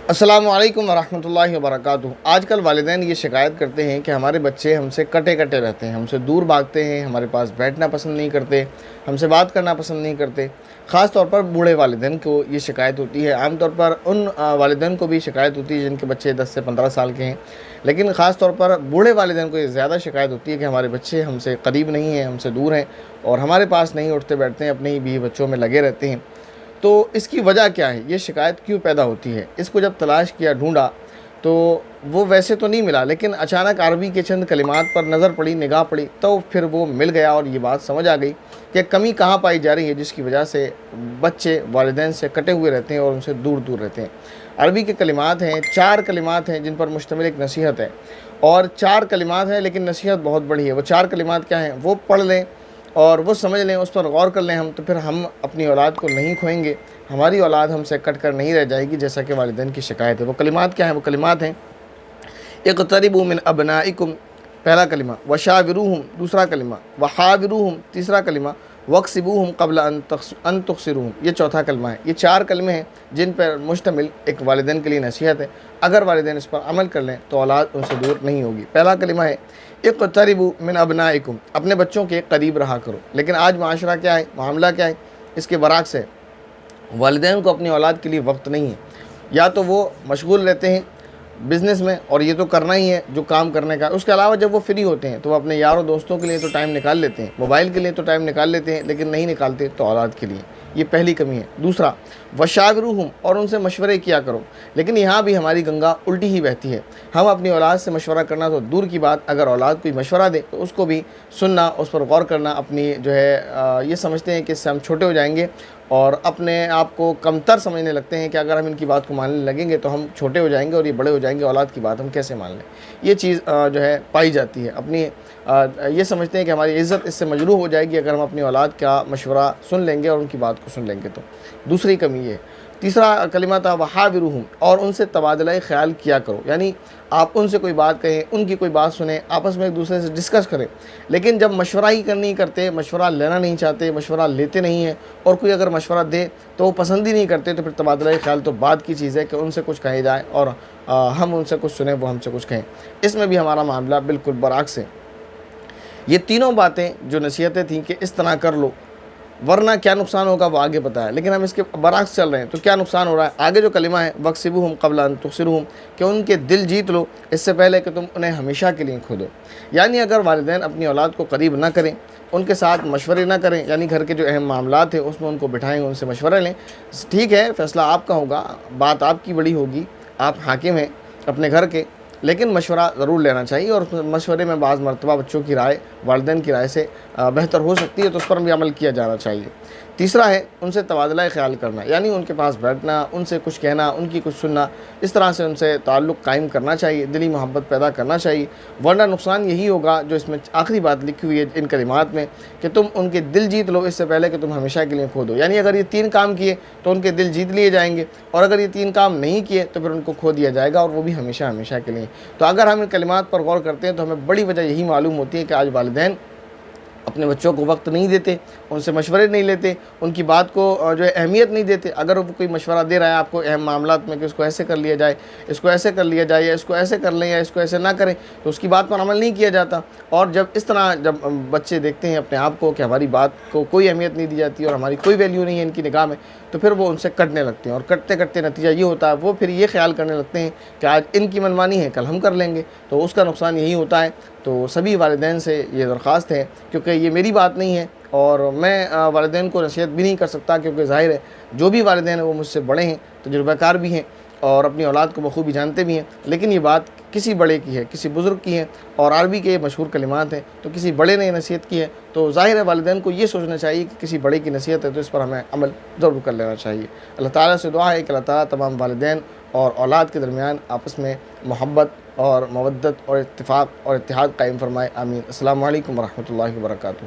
السلام علیکم ورحمۃ اللہ وبرکاتہ۔ آج کل والدین یہ شکایت کرتے ہیں کہ ہمارے بچے ہم سے کٹے کٹے رہتے ہیں، ہم سے دور بھاگتے ہیں، ہمارے پاس بیٹھنا پسند نہیں کرتے، ہم سے بات کرنا پسند نہیں کرتے۔ خاص طور پر بوڑھے والدین کو یہ شکایت ہوتی ہے۔ عام طور پر ان والدین کو بھی شکایت ہوتی ہے جن کے بچے 10 سے 15 سال کے ہیں، لیکن خاص طور پر بوڑھے والدین کو یہ زیادہ شکایت ہوتی ہے کہ ہمارے بچے ہم سے قریب نہیں ہیں، ہم سے دور ہیں اور ہمارے پاس نہیں اٹھتے بیٹھتے ہیں، اپنے ہی بیوی بچوں میں لگے رہتے ہیں۔ تو اس کی وجہ کیا ہے؟ یہ شکایت کیوں پیدا ہوتی ہے؟ اس کو جب تلاش کیا، ڈھونڈا، تو وہ ویسے تو نہیں ملا، لیکن اچانک عربی کے چند کلمات پر نظر پڑی، نگاہ پڑی، تو پھر وہ مل گیا اور یہ بات سمجھ آ گئی کہ کمی کہاں پائی جا رہی ہے جس کی وجہ سے بچے والدین سے کٹے ہوئے رہتے ہیں اور ان سے دور دور رہتے ہیں۔ عربی کے کلمات ہیں، 4 کلمات ہیں جن پر مشتمل ایک نصیحت ہے، اور 4 کلمات ہیں لیکن نصیحت بہت بڑی ہے۔ وہ 4 کلمات کیا ہیں؟ وہ پڑھ لیں اور وہ سمجھ لیں، اس پر غور کر لیں ہم، تو پھر ہم اپنی اولاد کو نہیں کھوئیں گے، ہماری اولاد ہم سے کٹ کر نہیں رہ جائے گی جیسا کہ والدین کی شکایت ہے۔ وہ کلمات کیا ہیں؟ وہ کلمات ہیں: اقتربوا من ابنائکم، پہلا کلمہ; وشاوروہم، دوسرا کلمہ; وحاوروہم، تیسرا کلمہ; واقصبوہم قبل ان تقصروہم، یہ چوتھا کلمہ ہے۔ یہ 4 کلمے ہیں جن پر مشتمل ایک والدین کے لیے نصیحت ہے۔ اگر والدین اس پر عمل کر لیں تو اولاد ان سے دور نہیں ہوگی۔ پہلا کلمہ ہے اقتربوا من ابنائکم، اپنے بچوں کے قریب رہا کرو۔ لیکن آج معاشرہ کیا ہے، معاملہ کیا ہے؟ اس کے برعکس ہے۔ والدین کو اپنی اولاد کے لیے وقت نہیں ہے، یا تو وہ مشغول رہتے ہیں بزنس میں، اور یہ تو کرنا ہی ہے جو کام کرنے کا، اس کے علاوہ جب وہ فری ہوتے ہیں تو وہ اپنے یاروں دوستوں کے لیے تو ٹائم نکال لیتے ہیں، موبائل کے لیے تو ٹائم نکال لیتے ہیں، لیکن نہیں نکالتے تو اولاد کے لیے۔ یہ پہلی کمی ہے۔ دوسرا، وشاورہم، اور ان سے مشورے کیا کرو۔ لیکن یہاں بھی ہماری گنگا الٹی ہی بہتی ہے۔ ہم اپنی اولاد سے مشورہ کرنا تو دور کی بات، اگر اولاد کوئی مشورہ دے تو اس کو بھی سننا، اس پر غور کرنا، اپنی جو ہے یہ سمجھتے ہیں کہ اس سے ہم چھوٹے ہو جائیں گے اور اپنے آپ کو کمتر سمجھنے لگتے ہیں کہ اگر ہم ان کی بات کو ماننے لگیں گے تو ہم چھوٹے ہو جائیں گے اور یہ بڑے ہو جائیں گے، اولاد کی بات ہم کیسے مان لیں؟ یہ چیز جو ہے پائی جاتی ہے۔ اپنی یہ سمجھتے ہیں کہ ہماری عزت اس سے مجروح ہو جائے گی اگر ہم اپنی اولاد کا مشورہ سن لیں گے اور ان کی بات کو سن لیں گے تو۔ دوسری کمی یہ ہے۔ تیسرا کلمہ تھا وحاورہم، اور ان سے تبادلہ خیال کیا کرو، یعنی آپ ان سے کوئی بات کہیں، ان کی کوئی بات سنیں، آپس میں ایک دوسرے سے ڈسکس کریں۔ لیکن جب مشورہ ہی نہیں کرتے، مشورہ لینا نہیں چاہتے، مشورہ لیتے نہیں ہیں، اور کوئی اگر مشورہ دے تو وہ پسند ہی نہیں کرتے، تو پھر تبادلہ خیال تو بعد کی چیز ہے کہ ان سے کچھ کہے جائے اور ہم ان سے کچھ سنیں، وہ ہم سے کچھ کہیں۔ اس میں بھی ہمارا معاملہ بالکل برعکس ہے۔ یہ تینوں باتیں جو نصیحتیں تھیں کہ اس طرح کر لو ورنہ کیا نقصان ہوگا وہ آگے بتایا، لیکن ہم اس کے برعکس چل رہے ہیں تو کیا نقصان ہو رہا ہے؟ آگے جو کلمہ ہے واقصبوہم قبل ان تقصروہم، کہ ان کے دل جیت لو اس سے پہلے کہ تم انہیں ہمیشہ کے لیے کھو دو۔ یعنی اگر والدین اپنی اولاد کو قریب نہ کریں، ان کے ساتھ مشورے نہ کریں، یعنی گھر کے جو اہم معاملات ہیں اس میں ان کو بٹھائیں، ان سے مشورہ لیں، ٹھیک ہے فیصلہ آپ کا ہوگا، بات آپ کی بڑی ہوگی، آپ حاکم ہیں اپنے گھر کے، لیکن مشورہ ضرور لینا چاہیے، اور مشورے میں بعض مرتبہ بچوں کی رائے والدین کی رائے سے بہتر ہو سکتی ہے، تو اس پر بھی عمل کیا جانا چاہیے۔ تیسرا ہے ان سے تبادلہ خیال کرنا، یعنی ان کے پاس بیٹھنا، ان سے کچھ کہنا، ان کی کچھ سننا، اس طرح سے ان سے تعلق قائم کرنا چاہیے، دلی محبت پیدا کرنا چاہیے، ورنہ نقصان یہی ہوگا جو اس میں آخری بات لکھی ہوئی ہے ان کلمات میں کہ تم ان کے دل جیت لو اس سے پہلے کہ تم ہمیشہ کے لیے کھو دو۔ یعنی اگر یہ 3 کام کیے تو ان کے دل جیت لیے جائیں گے، اور اگر یہ 3 کام نہیں کیے تو پھر ان کو کھو دیا جائے گا، اور وہ بھی ہمیشہ ہمیشہ کے لیے۔ تو اگر ہم ان کلمات پر غور کرتے ہیں تو ہمیں بڑی وجہ یہی معلوم ہوتی ہے کہ آج والدین اپنے بچوں کو وقت نہیں دیتے، ان سے مشورے نہیں لیتے، ان کی بات کو جو ہے اہمیت نہیں دیتے۔ اگر وہ کوئی مشورہ دے رہا ہے آپ کو اہم معاملات میں کہ اس کو ایسے کر لیا جائے، اس کو ایسے کر لیا جائے، یا اس کو ایسے کر لیں یا اس کو ایسے نہ کریں، تو اس کی بات پر عمل نہیں کیا جاتا۔ اور جب اس طرح جب بچے دیکھتے ہیں اپنے آپ کو کہ ہماری بات کو کوئی اہمیت نہیں دی جاتی اور ہماری کوئی ویلیو نہیں ہے ان کی نگاہ میں، تو پھر وہ ان سے کٹنے لگتے ہیں، اور کٹتے کٹتے نتیجہ یہ ہوتا ہے وہ پھر یہ خیال کرنے لگتے ہیں کہ آج ان کی منمانی ہے کل ہم کر لیں گے، تو اس کا نقصان یہی ہوتا ہے۔ تو سبھی والدین سے یہ درخواست ہے، کیونکہ یہ میری بات نہیں ہے اور میں والدین کو نصیحت بھی نہیں کر سکتا، کیونکہ ظاہر ہے جو بھی والدین ہیں وہ مجھ سے بڑے ہیں، تجربہ کار بھی ہیں اور اپنی اولاد کو بخوبی جانتے بھی ہیں، لیکن یہ بات کسی بڑے کی ہے، کسی بزرگ کی ہے، اور عربی کے یہ مشہور کلمات ہیں، تو کسی بڑے نے نصیحت کی ہے، تو ظاہر ہے والدین کو یہ سوچنا چاہیے کہ کسی بڑے کی نصیحت ہے تو اس پر ہمیں عمل ضرور کر لینا چاہیے۔ اللہ تعالیٰ سے دعا ہے کہ اللہ تعالیٰ تمام والدین اور اولاد کے درمیان آپس میں محبت اور مودت اور اتفاق اور اتحاد قائم فرمائے، آمین۔ السلام علیکم ورحمۃ اللہ وبرکاتہ۔